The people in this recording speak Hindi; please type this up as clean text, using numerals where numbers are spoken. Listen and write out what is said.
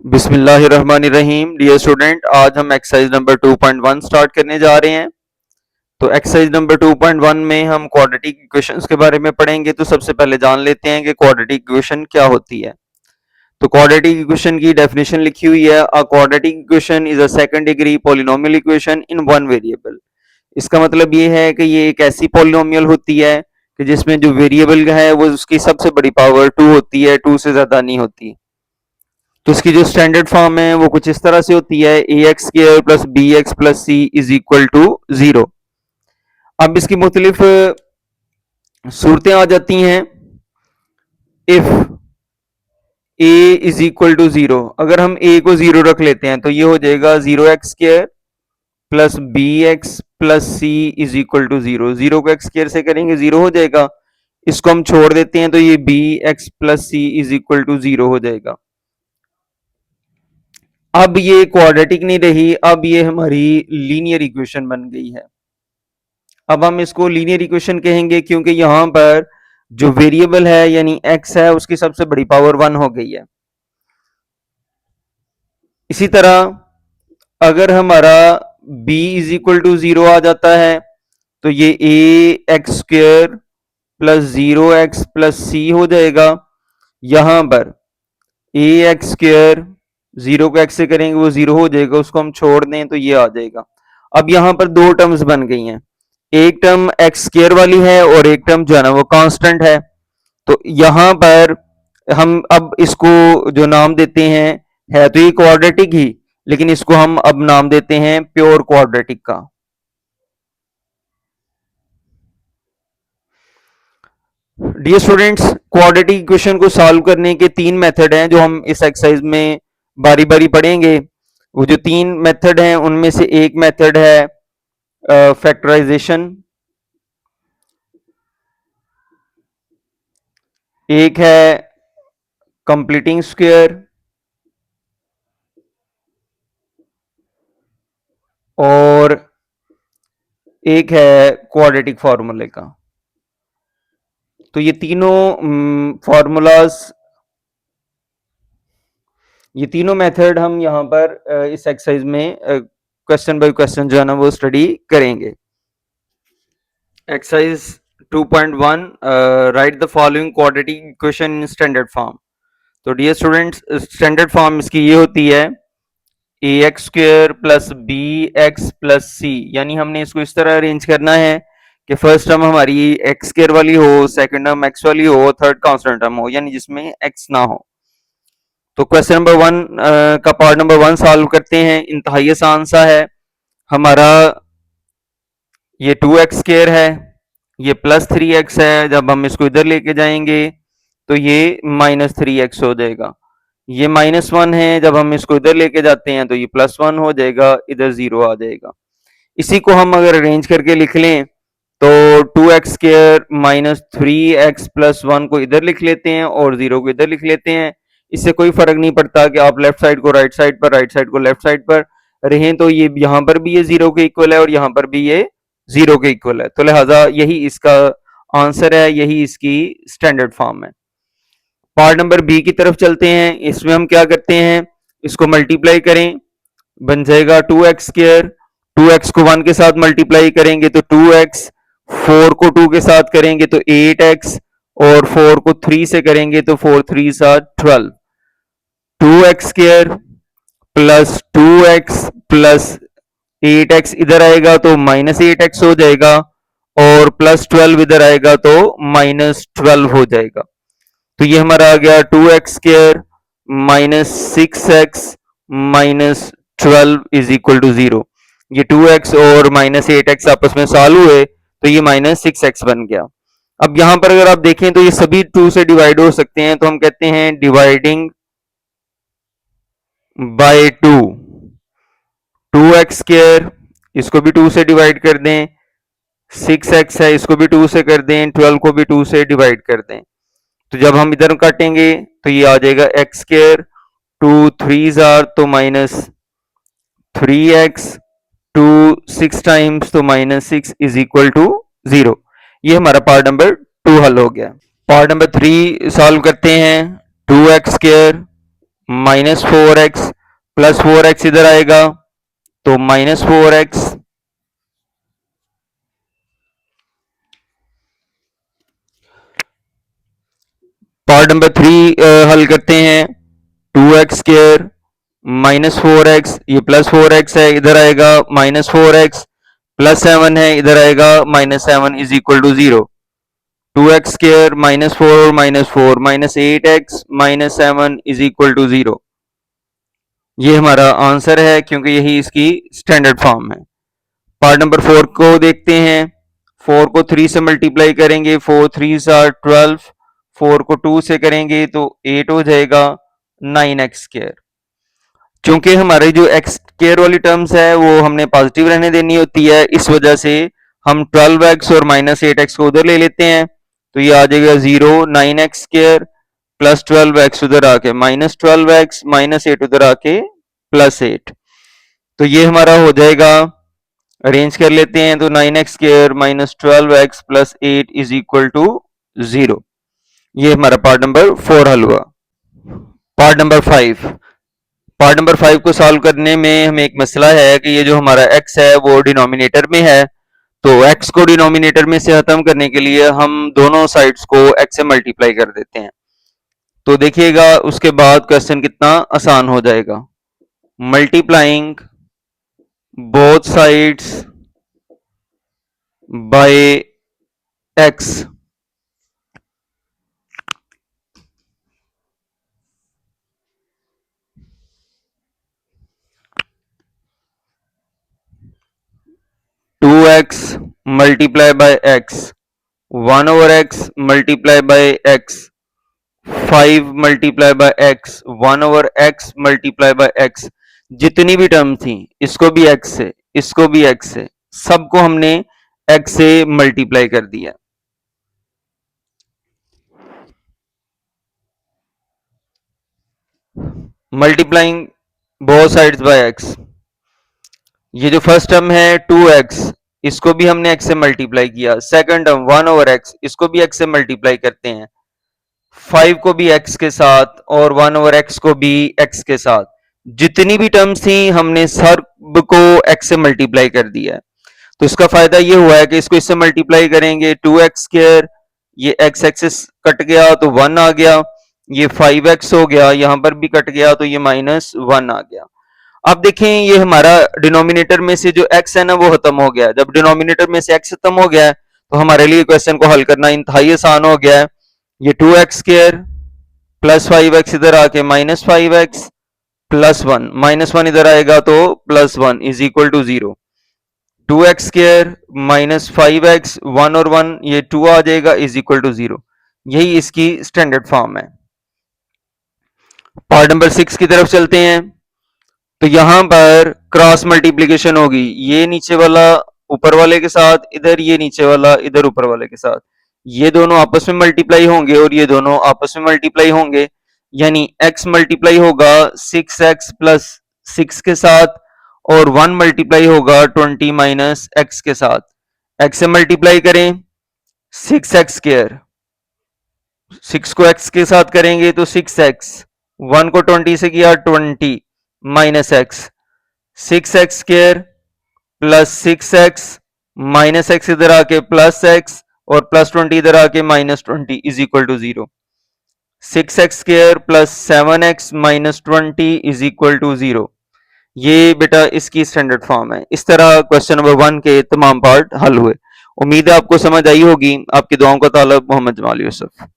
बिस्मिल्लाहिर्रहमानिर्रहीम। डियर स्टूडेंट, आज हम एक्सरसाइज नंबर 2.1 स्टार्ट करने जा रहे हैं। तो एक्सरसाइज नंबर 2.1 में हम क्वाड्रेटिक इक्वेशंस के बारे में पढ़ेंगे। तो सबसे पहले जान लेते हैं कि क्वाड्रेटिक इक्वेशन क्या होती है। तो क्वाड्रेटिक इक्वेशन की डेफिनेशन लिखी हुई है, a quadratic equation is a second degree polynomial equation in one variable. इसका मतलब ये है कि ये एक ऐसी पॉलिनोमियल होती है कि जिसमें जो वेरिएबल है वो उसकी सबसे बड़ी पावर 2 होती है, 2 से ज्यादा नहीं होती। तो इसकी जो स्टैंडर्ड फॉर्म है वो कुछ इस तरह से होती है, a x square plus B x plus C is equal to 0। अब इसकी मुख्तलिफ सूरतें आ जाती हैं। If a is equal to 0, अगर हम ए को 0 रख लेते हैं तो ये हो जाएगा 0x square plus B x plus C is equal to 0। 0 को एक्स स्क्र से करेंगे 0 हो जाएगा, इसको हम छोड़ देते हैं तो ये B x plus C is equal to 0 हो जाएगा। अब ये क्वाड्रेटिक नहीं रही, अब ये हमारी लीनियर इक्वेशन बन गई है। अब हम इसको लीनियर इक्वेशन कहेंगे क्योंकि यहां पर जो वेरिएबल है यानी x है उसकी सबसे बड़ी पावर 1 हो गई है। इसी तरह अगर हमारा b इज इक्वल टू 0 आ जाता है तो ये a x square plus 0x plus c हो जाएगा। यहां पर ए एक्स स्क्र 0 को x से करेंगे वो 0 हो जाएगा, उसको हम छोड़ दें तो ये आ जाएगा। अब यहां पर दो टर्म्स बन गई हैं, एक टर्म एक्स स्क्र वाली है और एक टर्म जो है ना वो कांस्टेंट है। तो यहां पर हम अब इसको जो नाम देते हैं, है तो ये क्वाड्रेटिक ही, लेकिन इसको हम अब नाम देते हैं प्योर क्वाड्रेटिक का। डियर स्टूडेंट्स, क्वाड्रेटिक इक्वेशन को सॉल्व करने के तीन मेथड हैं जो हम इस एक्सरसाइज में बारी बारी पढ़ेंगे। वो जो तीन मेथड हैं उनमें से एक मेथड है फैक्टराइजेशन, एक है कंप्लीटिंग स्क्वायर और एक है क्वाड्रेटिक फार्मूले का। तो ये तीनों फार्मूलाज, ये तीनों मेथड हम यहाँ पर इस एक्सरसाइज में क्वेश्चन बाय क्वेश्चन जो है ना वो स्टडी करेंगे। Exercise 2.1, write the following quadratic equation in standard form. तो डियर स्टूडेंट्स, स्टैंडर्ड फॉर्म इसकी ये होती है a x square plus B x plus c, यानी हमने इसको इस तरह अरेंज करना है कि फर्स्ट टर्म हमारी एक्स स्क्र वाली हो, सेकंड टर्म एक्स वाली हो, थर्ड कांस्टेंट टर्म हो, यानी जिसमें एक्स ना हो। तो क्वेश्चन नंबर 1 का पार्ट नंबर 1 सॉल्व करते हैं। इंतहाई आसान सा है। हमारा ये 2x स्क्र है, ये प्लस 3x है, जब हम इसको इधर लेके जाएंगे तो ये माइनस 3x हो जाएगा। ये -1 है, जब हम इसको इधर लेके जाते हैं तो ये +1 हो जाएगा, इधर 0 आ जाएगा। इसी को हम अगर अरेंज करके लिख लें तो 2x square minus 3x plus 1 को इधर लिख लेते हैं और 0 को इधर लिख लेते हैं। इससे कोई फर्क नहीं पड़ता कि आप लेफ्ट साइड को राइट साइड पर, राइट साइड को लेफ्ट साइड पर रहें, तो ये यहाँ पर भी ये 0 के इक्वल है और यहाँ पर भी ये 0 के इक्वल है। तो लिहाजा यही इसका आंसर है, यही इसकी स्टैंडर्ड फॉर्म है। पार्ट नंबर बी की तरफ चलते हैं। इसमें हम क्या करते हैं, इसको मल्टीप्लाई करें, बन जाएगा 2x स्क्र, 2x को 1 के साथ मल्टीप्लाई करेंगे तो 2x, 4 को 2 के साथ करेंगे तो 8x और 4 को 3 से करेंगे तो 4 3 12। 2x square plus 2x plus 8x इधर आएगा तो -8x हो जाएगा और प्लस 12 इधर आएगा तो -12 हो जाएगा। तो ये हमारा आ गया 2x square minus 6x minus 12 is equal to 0। ये 2x और -8x आपस में सॉल्व हुए तो ये -6x बन गया। अब यहां पर अगर आप देखें तो ये सभी 2 से डिवाइड हो सकते हैं, तो हम कहते हैं डिवाइडिंग बाय 2। 2x स्क्र, इसको भी 2 से डिवाइड कर दें, 6x है इसको भी 2 से कर दें, 12 को भी 2 से डिवाइड कर दें। तो जब हम इधर काटेंगे तो ये आ जाएगा एक्स स्क्र, 2 3 तो -3x, 2 6 टाइम्स तो -6 इज इक्वल टू 0। ये हमारा पार्ट नंबर 2 हल हो गया। पार्ट नंबर 3 सॉल्व करते हैं। 2x square minus 4x plus 4x इधर आएगा तो माइनस 4x। पार्ट नंबर 3 हल करते हैं। 2x² माइनस 4x, ये प्लस 4x है, इधर आएगा माइनस 4x, प्लस 7 है, इधर आएगा minus 7 is equal to 0। 2x² minus 4 minus 4 minus 8x minus 7 is equal to 0। ये हमारा आंसर है क्योंकि यही इसकी स्टैंडर्ड फॉर्म है। पार्ट नंबर 4 को देखते हैं। 4 को 3 से मल्टीप्लाई करेंगे, 4 3 आर 12, 4 को 2 से करेंगे तो 8 हो जाएगा 9x²। क्योंकि हमारे जो x² वाली टर्म्स है वो हमने पॉजिटिव रहने देनी होती है, इस वजह से हम 12x और माइनस 8x को उधर ले लेते हैं, तो ये आ जाएगा 0, 9x² प्लस 12x उधर आके माइनस 12x माइनस 8 उधर आके प्लस 8। तो ये हमारा हो जाएगा, अरेंज कर लेते हैं, तो 9x² minus 12x plus 8 is equal to 0। ये हमारा पार्ट नंबर 4 हल हुआ। पार्ट नंबर 5, पार्ट नंबर 5 को सॉल्व करने में हमें एक मसला है कि ये जो हमारा x है वो डिनोमिनेटर में है, तो x को डिनोमिनेटर में से खत्म करने के लिए हम दोनों साइड्स को x से मल्टीप्लाई कर देते हैं। तो देखिएगा उसके बाद क्वेश्चन कितना आसान हो जाएगा। Multiplying both sides by x, two X multiply by X, 1/x multiply by X, 5 multiply by X, 1/x multiply by X. जितनी भी टर्म थी इसको भी x से, इसको भी x से, सबको हमने x से मल्टीप्लाई कर दिया। Multiplying both sides by x, ये जो फर्स्ट टर्म है 2x, इसको भी हमने x से मल्टीप्लाई किया। सेकंड टर्म 1/x, इसको भी x से मल्टीप्लाई करते हैं। 5 को भी x के साथ और 1/x को भी x के साथ। जितनी भी टर्म्स थी हमने सब को x से मल्टीप्लाई कर दिया है। तो इसका फायदा ये हुआ है कि इसको इससे मल्टीप्लाई करेंगे, 2x², ये x एक्सिस कट गया तो 1 आ गया, ये 5x हो गया, यहां पर भी कट गया तो ये -1 आ गया। अब देखें ये हमारा डिनोमिनेटर में से जो x है ना वो खत्म हो गया। जब डिनोमिनेटर में से x खत्म हो गया है तो हमारे लिए क्वेश्चन को हल करना इंतहाई आसान हो गया है। ये 2x² प्लस 5x इधर आके -5x प्लस 1, -1 इधर आएगा तो +1 is equal to 0। 2x² minus 5x, 1 और 1 ये 2 आ जाएगा इज इक्वल टू 0। यही इसकी स्टैंडर्ड फॉर्म है। पार्ट नंबर 6 की तरफ चलते हैं। तो यहां पर क्रॉस मल्टीप्लीकेशन होगी, ये नीचे वाला ऊपर वाले के साथ, इधर ये नीचे वाला इधर ऊपर वाले के साथ, ये दोनों आपस में मल्टीप्लाई होंगे और ये दोनों आपस में मल्टीप्लाई होंगे, यानी x मल्टीप्लाई होगा 6x प्लस 6 के साथ और 1 मल्टीप्लाई होगा 20 माइनस x के साथ। x से मल्टीप्लाई करें 6x², 6 को x के साथ करेंगे तो 6x, 1 को 20 से किया 20 minus x, 6x² plus 6x minus x इधर आके प्लस x और प्लस 20 इधर आके -20 is equal to 0। 6x² plus 7x minus 20 is equal to 0। ये बेटा इसकी स्टैंडर्ड फॉर्म है। इस तरह क्वेश्चन नंबर 1 के तमाम पार्ट हल हुए। उम्मीद है आपको समझ आई होगी। आपकी दुआओं का तालब, मोहम्मद जमाल यूसुफ।